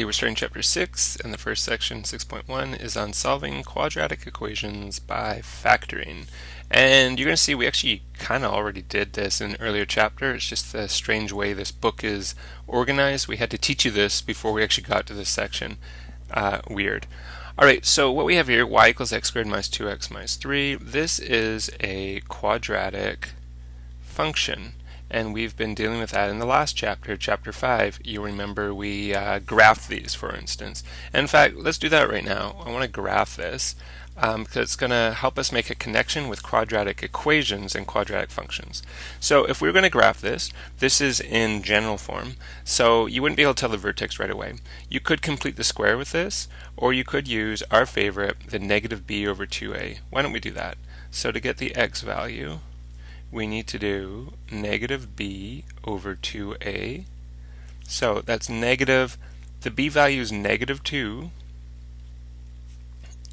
we're starting chapter 6, and the first section, 6.1, is on solving quadratic equations by factoring. And you're going to see we actually kind of already did this in an earlier chapter. It's just the strange way this book is organized. We had to teach you this before we actually got to this section. Weird. Alright, so what we have here, y equals x squared minus 2x minus 3. This is a quadratic function. And we've been dealing with that in the last chapter, chapter 5. You'll remember we graphed these, for instance. And in fact, let's do that right now. I want to graph this because it's going to help us make a connection with quadratic equations and quadratic functions. So if we were going to graph this, this is in general form. So you wouldn't be able to tell the vertex right away. You could complete the square with this, or you could use our favorite, the negative b over 2a. Why don't we do that? So to get the x value, we need to do negative b over 2a. So that's negative, the b value is negative 2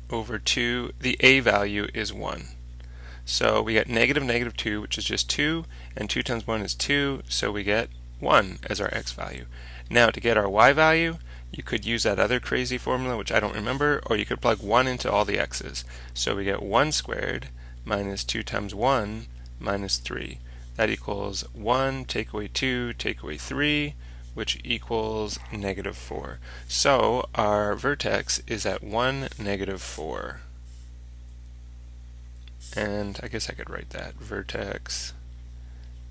over 2, the a value is 1. So we get negative negative 2, which is just 2, and 2 times 1 is 2, so we get 1 as our x value. Now to get our y value, you could use that other crazy formula, which I don't remember, or you could plug 1 into all the x's. So we get 1 squared minus 2 times 1 minus 3. That equals 1, take away 2, take away 3, which equals negative 4. So our vertex is at 1, negative 4. And I guess I could write that. Vertex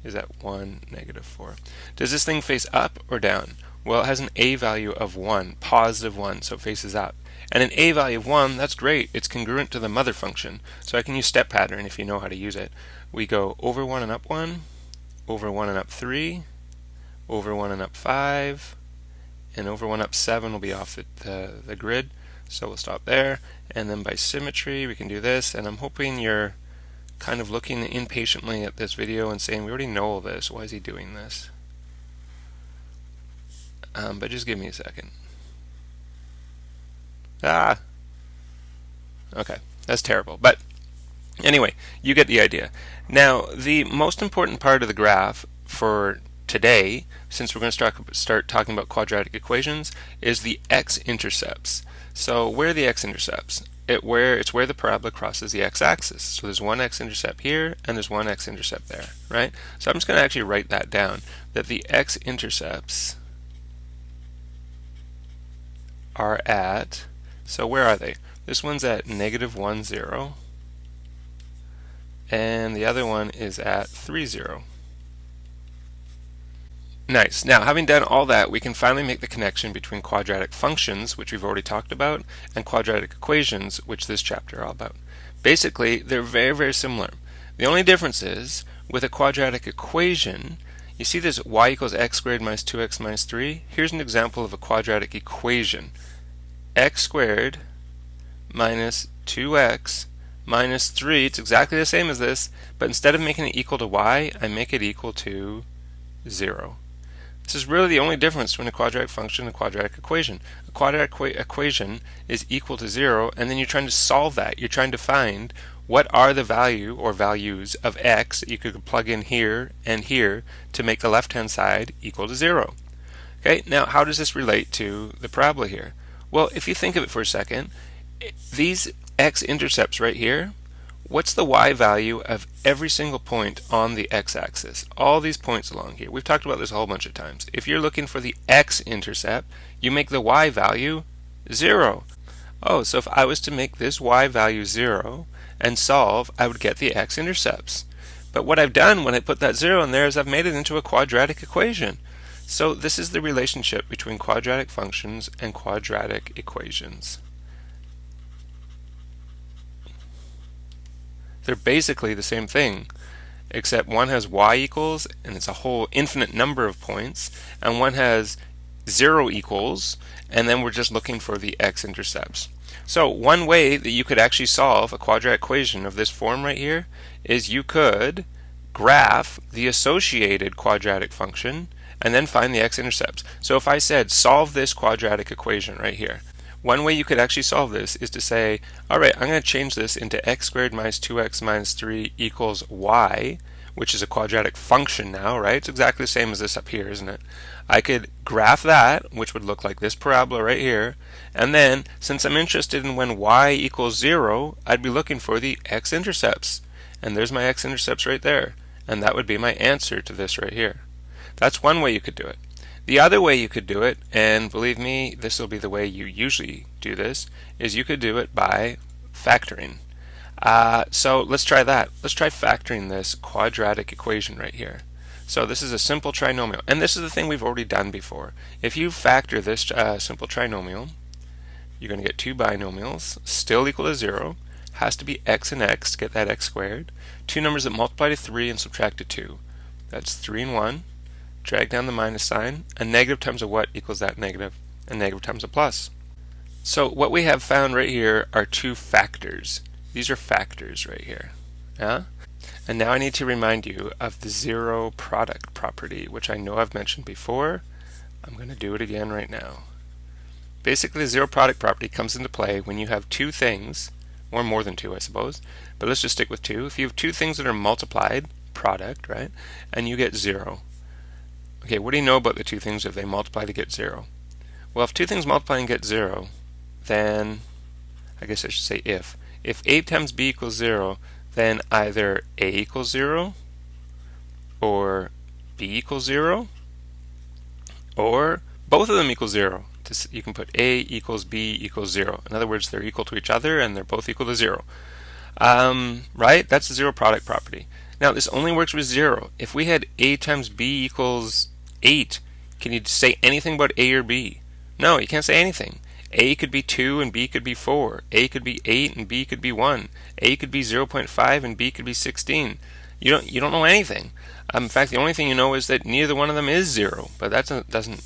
is at 1, negative 4. Does this thing face up or down? Well, it has an a value of 1, positive 1, so it faces up. And an a value of 1, that's great. It's congruent to the mother function. So I can use step pattern if you know how to use it. We go over 1 and up 1, over 1 and up 3, over 1 and up 5, and over 1 up 7 will be off the grid. So we'll stop there. And then by symmetry, we can do this. And I'm hoping you're kind of looking impatiently at this video and saying, we already know all this. Why is he doing this? But just give me a second. Okay, that's terrible. But anyway, you get the idea. Now, the most important part of the graph for today, since we're going to start talking about quadratic equations, is the x-intercepts. So where are the x-intercepts? It's where the parabola crosses the x-axis. So there's one x-intercept here, and there's one x-intercept there, right? So I'm just going to actually write that down, that the x-intercepts are at, so where are they? This one's at negative 1, 0, and the other one is at 3, 0. Nice. Now, having done all that, we can finally make the connection between quadratic functions, which we've already talked about, and quadratic equations, which this chapter is all about. Basically, they're very, very similar. The only difference is, with a quadratic equation, you see this y equals x squared minus 2x minus 3? Here's an example of a quadratic equation. X squared minus 2x minus 3, it's exactly the same as this, but instead of making it equal to y, I make it equal to 0. This is really the only difference between a quadratic function and a quadratic equation. A quadratic equation is equal to 0, and then you're trying to solve that. You're trying to find what are the value or values of x that you could plug in here and here to make the left-hand side equal to 0. Okay, now how does this relate to the parabola here? Well, if you think of it for a second, these x-intercepts right here, what's the y value of every single point on the x-axis? All these points along here. We've talked about this a whole bunch of times. If you're looking for the x-intercept, you make the y value 0. Oh, so if I was to make this y value 0 and solve, I would get the x-intercepts. But what I've done when I put that 0 in there is I've made it into a quadratic equation. So this is the relationship between quadratic functions and quadratic equations. They're basically the same thing, except one has y equals, and it's a whole infinite number of points, and one has 0 equals, and then we're just looking for the x-intercepts. So one way that you could actually solve a quadratic equation of this form right here is you could graph the associated quadratic function and then find the x-intercepts. So if I said solve this quadratic equation right here, one way you could actually solve this is to say, alright, I'm going to change this into x squared minus 2x minus 3 equals y. which is a quadratic function now, right? It's exactly the same as this up here, isn't it? I could graph that, which would look like this parabola right here, and then, since I'm interested in when y equals 0, I'd be looking for the x-intercepts. And there's my x-intercepts right there. And that would be my answer to this right here. That's one way you could do it. The other way you could do it, and believe me, this will be the way you usually do this, is you could do it by factoring. So let's try that. Let's try factoring this quadratic equation right here. So this is a simple trinomial, and this is the thing we've already done before. If you factor this simple trinomial, you're going to get two binomials, still equal to 0, has to be x and x to get that x squared, two numbers that multiply to 3 and subtract to 2. That's 3 and 1. Drag down the minus sign. A negative times a what equals that negative? A negative times a plus. So what we have found right here are two factors. These are factors right here. Yeah? And now I need to remind you of the zero product property, which I know I've mentioned before. I'm going to do it again right now. Basically, the zero product property comes into play when you have two things, or more than two, I suppose, but let's just stick with two. If you have two things that are multiplied, product, right, and you get 0. Okay, what do you know about the two things if they multiply to get 0? Well, if two things multiply and get 0, then, I guess I should say if A times B equals 0, then either A equals 0, or B equals 0, or both of them equal 0. You can put A equals B equals 0. In other words, they're equal to each other and they're both equal to 0. Right? That's the zero product property. Now, this only works with 0. If we had A times B equals 8, can you say anything about A or B? No, you can't say anything. A could be 2 and B could be 4. A could be 8 and B could be 1. A could be 0.5 and B could be 16. You don't know anything. In fact, the only thing you know is that neither one of them is 0, but that doesn't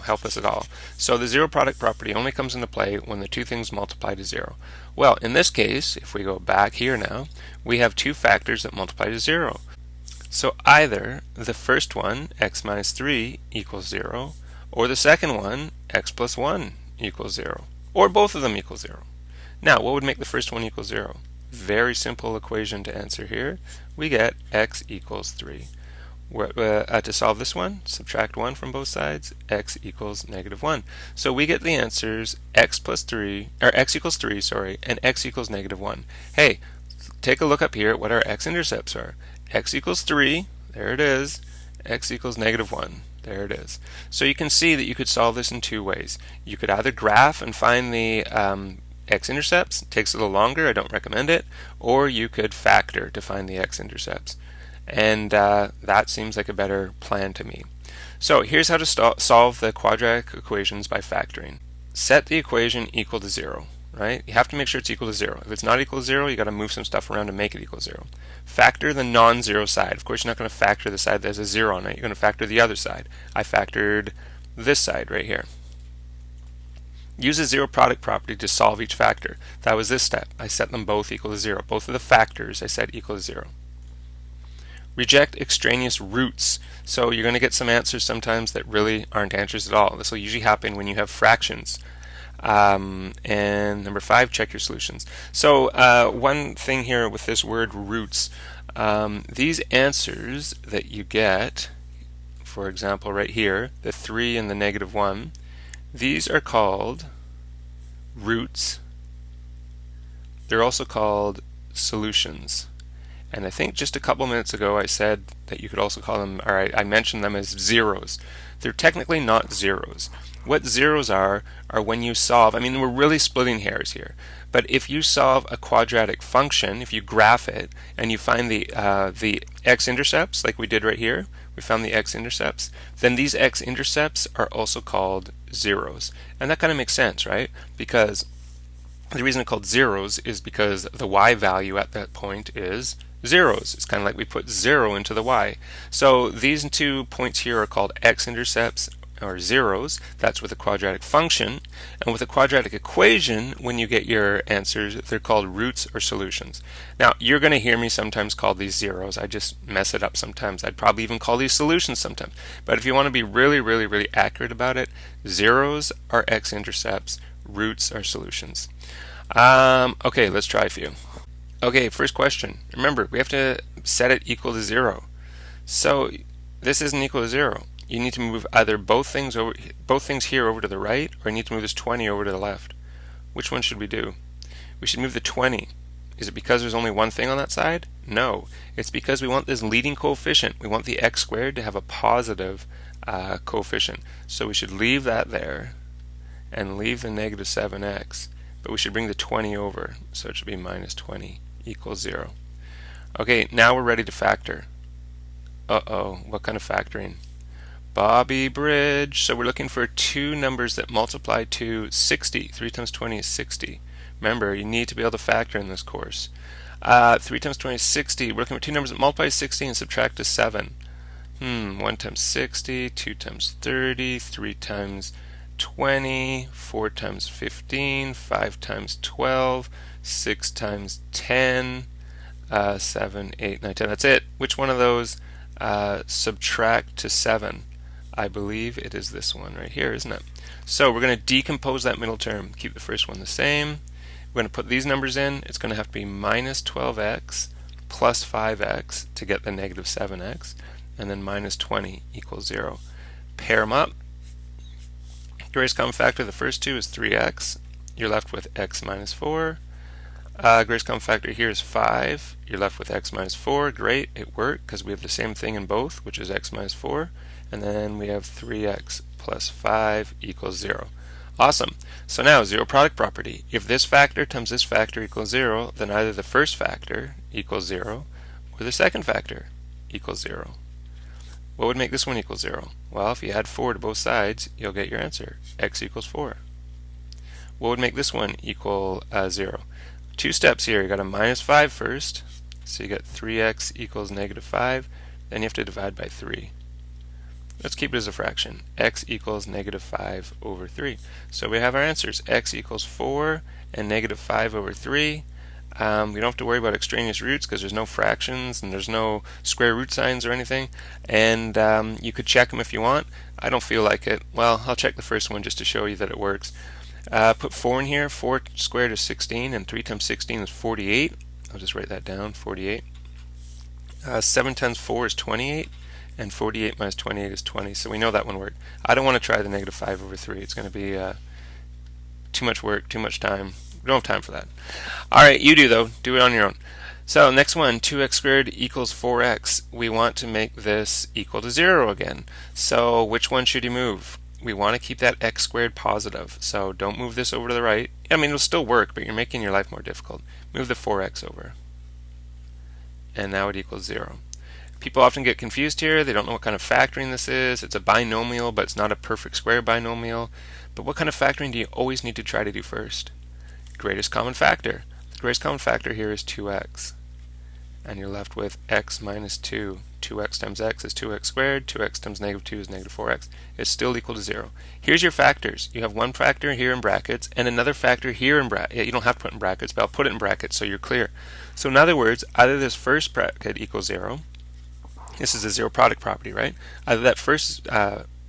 help us at all. So the zero product property only comes into play when the two things multiply to 0. Well, in this case, if we go back here now, we have two factors that multiply to 0. So either the first one, x minus 3, equals 0, or the second one, x plus 1, equals 0, or both of them equal 0. Now, what would make the first one equal 0? Very simple equation to answer here. We get x equals 3. To solve this one, subtract 1 from both sides, x equals negative 1. So we get the answers x equals 3, and x equals negative 1. Hey, take a look up here at what our x-intercepts are. X equals 3, there it is. X equals negative 1, there it is. So you can see that you could solve this in two ways. You could either graph and find the x-intercepts. It takes a little longer, I don't recommend it. Or you could factor to find the x-intercepts. And that seems like a better plan to me. So here's how to solve the quadratic equations by factoring. Set the equation equal to 0, right? You have to make sure it's equal to 0. If it's not equal to 0, you got to move some stuff around to make it equal to 0. Factor the non-zero side. Of course, you're not going to factor the side that has a 0 on it. You're going to factor the other side. I factored this side right here. Use the zero product property to solve each factor. That was this step. I set them both equal to 0. Both of the factors I set equal to 0. Reject extraneous roots. So you're going to get some answers sometimes that really aren't answers at all. This will usually happen when you have fractions. And number 5, check your solutions. So one thing here with this word roots, these answers that you get, for example right here, the 3 and the negative 1, these are called roots. They're also called solutions. And I think just a couple minutes ago I said that you could also call them, or I mentioned them as zeros. They're technically not zeros. What zeros are when you solve, I mean, we're really splitting hairs here, but if you solve a quadratic function, if you graph it, and you find the x-intercepts, like we did right here, we found the x-intercepts, then these x-intercepts are also called zeros. And that kind of makes sense, right? Because the reason it's called zeros is because the y value at that point is zeros. It's kind of like we put 0 into the y. So these two points here are called x-intercepts, or zeros. That's with a quadratic function. And with a quadratic equation, when you get your answers, they're called roots or solutions. Now, you're going to hear me sometimes call these zeros. I just mess it up sometimes. I'd probably even call these solutions sometimes. But if you want to be really, really, really accurate about it, zeros are x-intercepts, roots are solutions. Okay, let's try a few. Okay, first question. Remember, we have to set it equal to 0. So this isn't equal to 0. You need to move either both things here over to the right, or you need to move this 20 over to the left. Which one should we do? We should move the 20. Is it because there's only one thing on that side? No. It's because we want this leading coefficient. We want the x squared to have a positive coefficient. So we should leave that there and leave the negative 7x. But we should bring the 20 over. So it should be minus 20 equals 0. Okay, now we're ready to factor. Uh-oh, what kind of factoring? Bobby Bridge. So we're looking for two numbers that multiply to 60. 3 times 20 is 60. Remember, you need to be able to factor in this course. 3 times 20 is 60. We're looking for two numbers that multiply to 60 and subtract to 7. 1 times 60, 2 times 30, 3 times 20, 4 times 15, 5 times 12, 6 times 10, 7, 8, 9, 10. That's it. Which one of those subtract to 7? I believe it is this one right here, isn't it? So we're going to decompose that middle term. Keep the first one the same. We're going to put these numbers in. It's going to have to be minus 12x plus 5x to get the negative 7x, and then minus 20 equals 0. Pair them up. Greatest common factor of the first two is 3x. You're left with x minus 4. Greatest common factor here is 5. You're left with x minus 4. Great, it worked because we have the same thing in both, which is x minus 4. And then we have 3x plus 5 equals 0. Awesome. So now, zero product property. If this factor times this factor equals 0, then either the first factor equals 0 or the second factor equals 0. What would make this one equal 0? Well, if you add 4 to both sides, you'll get your answer. X equals 4. What would make this one equal 0? Two steps here. You got a minus 5 first. So you get 3x equals negative 5. Then you have to divide by 3. Let's keep it as a fraction. X equals negative 5 over 3. So we have our answers. X equals 4 and negative 5 over 3. We don't have to worry about extraneous roots because there's no fractions and there's no square root signs or anything. And you could check them if you want. I don't feel like it. Well, I'll check the first one just to show you that it works. Put 4 in here. 4 squared is 16, and 3 times 16 is 48. I'll just write that down, 48. 7 times 4 is 28, and 48 minus 28 is 20. So we know that one worked. I don't want to try the negative 5 over 3. It's going to be too much work, too much time. We don't have time for that. Alright, you do though. Do it on your own. So next one, 2x squared equals 4x. We want to make this equal to 0 again. So which one should you move? We want to keep that x squared positive. So don't move this over to the right. I mean, it'll still work, but you're making your life more difficult. Move the 4x over. And now it equals 0. People often get confused here. They don't know what kind of factoring this is. It's a binomial, but it's not a perfect square binomial. But what kind of factoring do you always need to try to do first? Greatest common factor. The greatest common factor here is 2x. And you're left with x minus 2. 2x times x is 2x squared. 2x times negative 2 is negative 4x. It's still equal to 0. Here's your factors. You have one factor here in brackets and another factor here in brackets. Yeah, you don't have to put in brackets, but I'll put it in brackets so you're clear. So in other words, either this first bracket equals 0. This is a zero product property, right? Either that first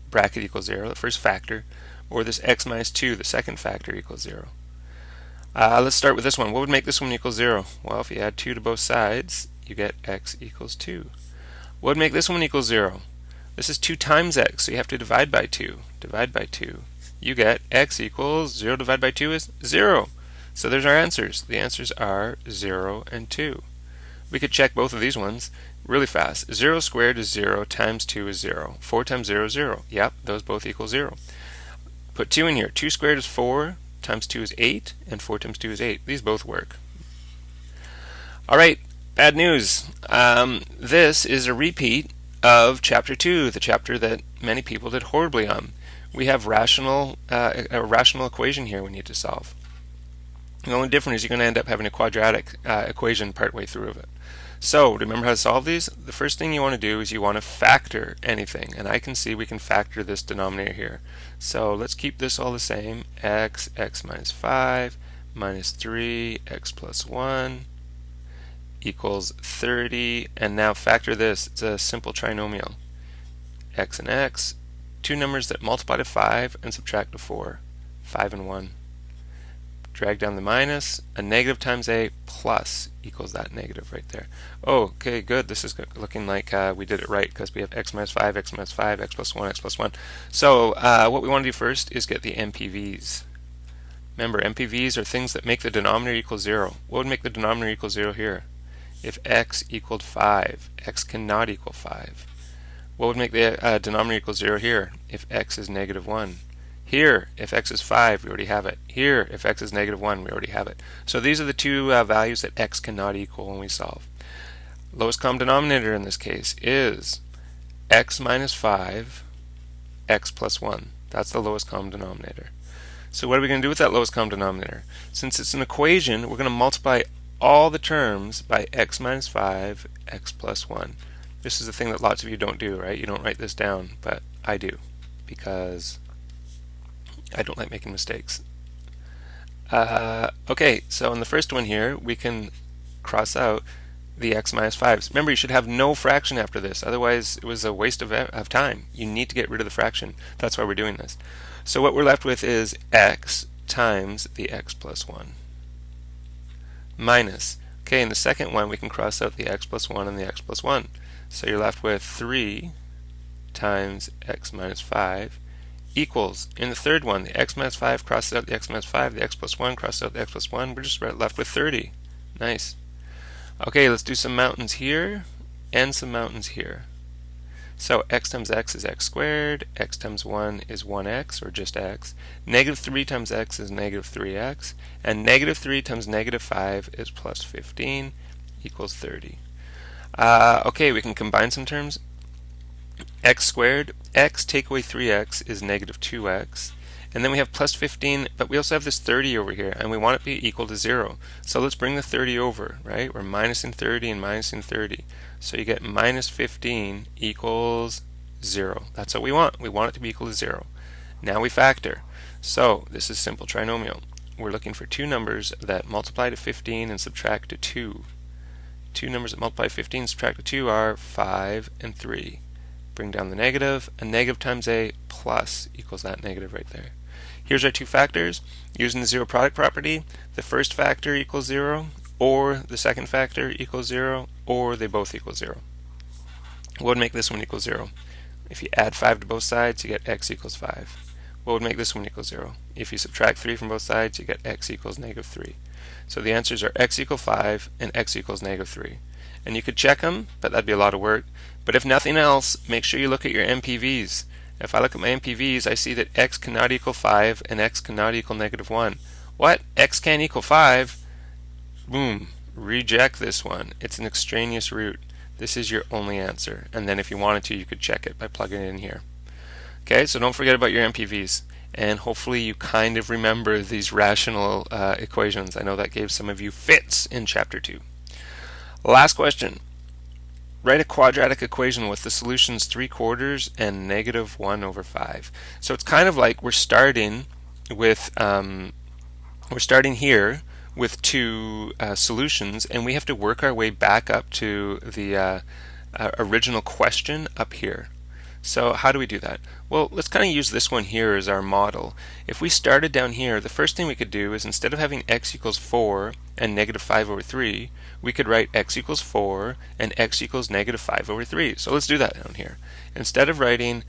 bracket equals 0, the first factor, or this x minus 2, the second factor, equals 0. Let's start with this one. What would make this one equal 0? Well, if you add 2 to both sides, you get x equals 2. What would make this one equal 0? This is 2 times x, so you have to divide by 2. Divide by 2. You get x equals 0 divided by 2 is 0. So there's our answers. The answers are 0 and 2. We could check both of these ones really fast. 0 squared is 0 times 2 is 0. 4 times 0 is 0. Yep, those both equal 0. Put 2 in here. 2 squared is 4 times 2 is 8, and 4 times 2 is 8. These both work. Alright, bad news. This is a repeat of Chapter 2, the chapter that many people did horribly on. We have a rational equation here we need to solve. The only difference is you're going to end up having a quadratic equation partway through of it. So, remember how to solve these? The first thing you want to do is you want to factor anything. And I can see we can factor this denominator here. So, let's keep this all the same. X minus 5, minus 3, x plus 1, equals 30. And now factor this. It's a simple trinomial. X and x, two numbers that multiply to 5 and subtract to 4. 5 and 1. drag down the minus, a negative times a plus equals that negative right there. Oh, okay, good. This is looking like we did it right because we have x minus 5, x minus 5, x plus 1, x plus 1. So what we want to do first is get the MPVs. Remember, MPVs are things that make the denominator equal 0. What would make the denominator equal 0 here? If x equaled 5, x cannot equal 5. What would make the denominator equal 0 here? If x is negative 1. Here, if x is 5, we already have it. Here, if x is negative 1, we already have it. So these are the two values that x cannot equal when we solve. Lowest common denominator in this case is x minus 5, x plus 1. That's the lowest common denominator. So what are we going to do with that lowest common denominator? Since it's an equation, we're going to multiply all the terms by x minus 5, x plus 1. This is the thing that lots of you don't do, right? You don't write this down, but I do, because I don't like making mistakes. Okay, so in the first one here, we can cross out the x minus 5s. Remember, you should have no fraction after this, otherwise it was a waste of time. You need to get rid of the fraction. That's why we're doing this. So what we're left with is x times the x plus 1 minus. Okay, in the second one, we can cross out the x plus 1 and the x plus 1. So you're left with 3 times x minus 5 equals, in the third one, the x minus 5 crosses out the x minus 5, the x plus 1 crosses out the x plus 1. We're just left with 30. Nice. Okay, let's do some mountains here and some mountains here. So x times x is x squared, x times 1 is 1x, or just x. Negative 3 times x is negative 3x, and negative 3 times negative 5 is plus 15 equals 30. Okay, we can combine some terms. X squared, x take away 3x is negative 2x, and then we have plus 15, but we also have this 30 over here, and we want it to be equal to 0. So let's bring the 30 over, right? We're minusing 30 and minusing 30. So you get minus 15 equals 0. That's what we want. We want it to be equal to 0. Now we factor. So this is simple trinomial. We're looking for two numbers that multiply to 15 and subtract to 2. Two numbers that multiply 15 and subtract to 2 are 5 and 3. Bring down the negative. A negative times a plus equals that negative right there. Here's our two factors. Using the zero product property, the first factor equals 0, or the second factor equals 0, or they both equal 0. What would make this one equal 0? If you add 5 to both sides, you get x equals 5. What would make this one equal 0? If you subtract 3 from both sides, you get x equals negative 3. So the answers are x equals 5 and x equals negative 3. And you could check them, but that'd be a lot of work. But if nothing else, make sure you look at your MPVs. If I look at my MPVs, I see that x cannot equal 5 and x cannot equal negative 1. What? X can't equal 5? Boom. Reject this one. It's an extraneous root. This is your only answer. And then if you wanted to, you could check it by plugging it in here. Okay, so don't forget about your MPVs. And hopefully you kind of remember these rational equations. I know that gave some of you fits in Chapter 2. Last question. Write a quadratic equation with the solutions 3/4 and negative 1 over 5. So it's kind of like we're starting with here with two solutions, and we have to work our way back up to the original question up here. So how do we do that? Well, let's kind of use this one here as our model. If we started down here, the first thing we could do is, instead of having x equals 4 and negative 5 over 3, we could write x equals 4 and x equals negative 5 over 3. So let's do that down here. Instead of writing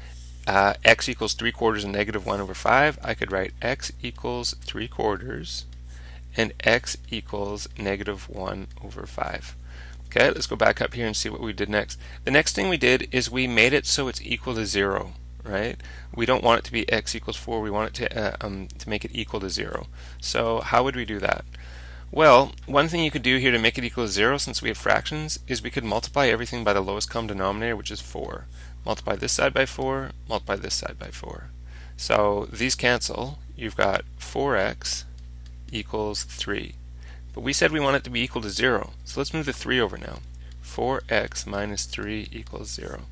x equals 3/4 and negative 1 over 5, I could write x equals 3/4 and x equals negative 1 over 5. Okay, let's go back up here and see what we did next. The next thing we did is we made it so it's equal to 0, right? We don't want it to be x equals 4, we want it to make it equal to 0. So how would we do that? Well, one thing you could do here to make it equal to 0, since we have fractions, is we could multiply everything by the lowest common denominator, which is 4. Multiply this side by 4, multiply this side by 4. So these cancel. You've got 4x equals 3. But we said we want it to be equal to 0. So let's move the 3 over now. 4x minus 3 equals 0.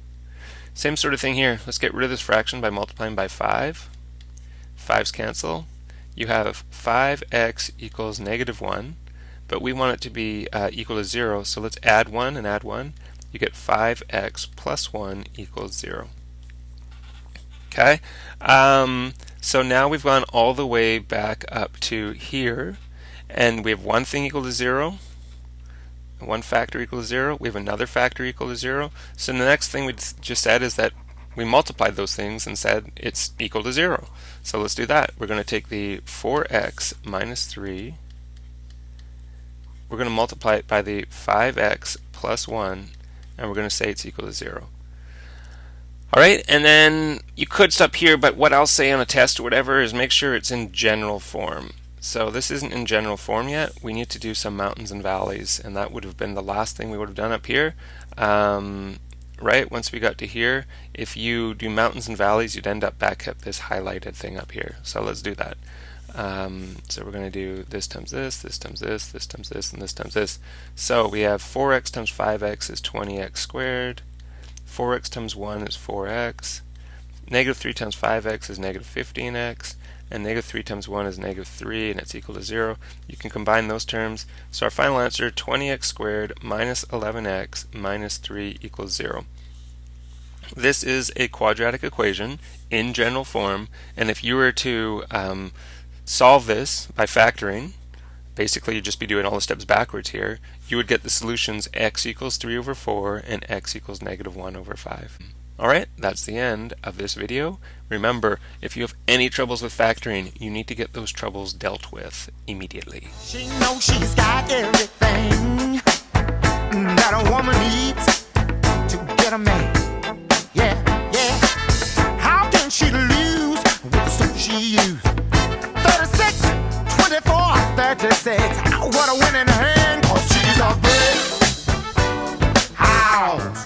Same sort of thing here. Let's get rid of this fraction by multiplying by 5. 5's cancel. You have 5x equals negative 1. But we want it to be equal to 0. So let's add 1 and add 1. You get 5x plus 1 equals 0. Okay? So now we've gone all the way back up to here, and we have one thing equal to 0, one factor equal to 0, we have another factor equal to 0. So the next thing we just said is that we multiplied those things and said it's equal to 0. So let's do that. We're going to take the 4x minus 3, we're going to multiply it by the 5x plus 1, and we're going to say it's equal to 0. Alright, and then you could stop here, but what I'll say on a test or whatever is make sure it's in general form. So this isn't in general form yet. We need to do some mountains and valleys, and that would have been the last thing we would have done up here. Right, once we got to here, if you do mountains and valleys, you'd end up back at this highlighted thing up here. So let's do that. So we're going to do this times this, this times this, this times this, and this times this. So we have 4x times 5x is 20x squared. 4x times 1 is 4x. Negative 3 times 5x is negative 15x. And negative 3 times 1 is negative 3, and it's equal to 0. You can combine those terms. So our final answer, 20x squared minus 11x minus 3 equals 0. This is a quadratic equation in general form, and if you were to solve this by factoring, basically you'd just be doing all the steps backwards here, you would get the solutions x equals 3 over 4 and x equals negative 1 over 5. Alright, that's the end of this video. Remember, if you have any troubles with factoring, you need to get those troubles dealt with immediately. She knows she's got everything that a woman needs to get a man. Yeah, yeah. How can she lose with the stuff she used? 36, 24, 36. What a winning hand, 'cause she's a big house.